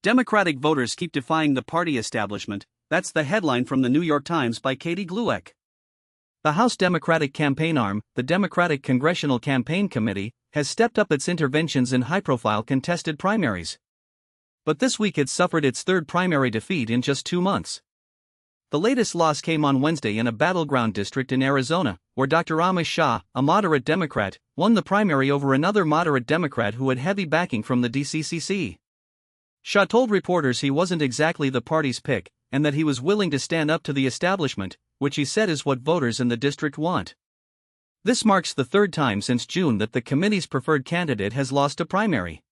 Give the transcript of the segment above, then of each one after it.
Democratic voters keep defying the party establishment. That's the headline from the New York Times by Katie Glueck. The House Democratic campaign arm, the Democratic Congressional Campaign Committee, has stepped up its interventions in high-profile contested primaries. But this week it suffered its third primary defeat in just 2 months. The latest loss came on Wednesday in a battleground district in Arizona, where Dr. Amish Shah, a moderate Democrat, won the primary over another moderate Democrat who had heavy backing from the DCCC. Shah told reporters he wasn't exactly the party's pick, and that he was willing to stand up to the establishment, which he said is what voters in the district want. This marks the third time since June that the committee's preferred candidate has lost a primary.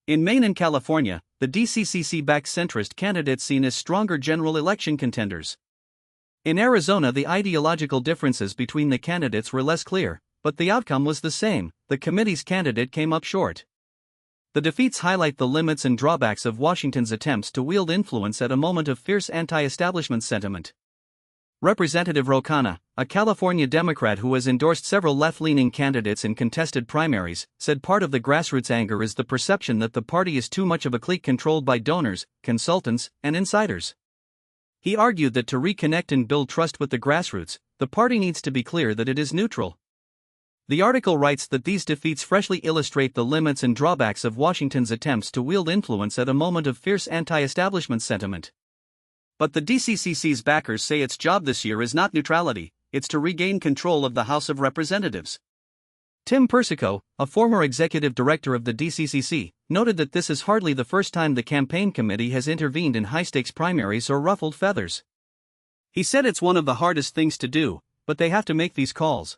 In Maine and California, the DCCC-backed centrist candidates seen as stronger general election contenders. In Arizona, the ideological differences between the candidates were less clear, but the outcome was the same: the committee's candidate came up short. The defeats highlight the limits and drawbacks of Washington's attempts to wield influence at a moment of fierce anti-establishment sentiment. Representative Ro Khanna, a California Democrat who has endorsed several left-leaning candidates in contested primaries, said part of the grassroots anger is the perception that the party is too much of a clique controlled by donors, consultants, and insiders. He argued that to reconnect and build trust with the grassroots, the party needs to be clear that it is neutral. The article writes that these defeats freshly illustrate the limits and drawbacks of Washington's attempts to wield influence at a moment of fierce anti-establishment sentiment. But the DCCC's backers say its job this year is not neutrality, it's to regain control of the House of Representatives. Tim Persico, a former executive director of the DCCC, noted that this is hardly the first time the campaign committee has intervened in high-stakes primaries or ruffled feathers. He said it's one of the hardest things to do, but they have to make these calls.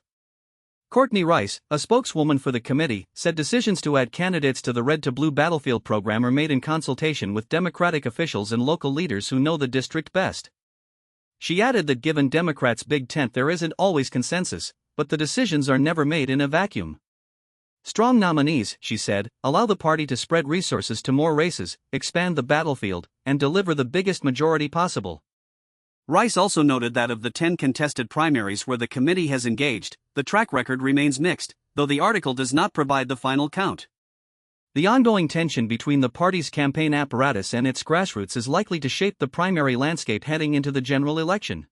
Courtney Rice, a spokeswoman for the committee, said decisions to add candidates to the Red to Blue Battlefield program are made in consultation with Democratic officials and local leaders who know the district best. She added that given Democrats' big tent, there isn't always consensus, but the decisions are never made in a vacuum. Strong nominees, she said, allow the party to spread resources to more races, expand the battlefield, and deliver the biggest majority possible. Rice also noted that of the 10 contested primaries where the committee has engaged, the track record remains mixed, though the article does not provide the final count. The ongoing tension between the party's campaign apparatus and its grassroots is likely to shape the primary landscape heading into the general election.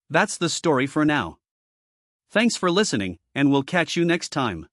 That's the story for now. Thanks for listening, and we'll catch you next time.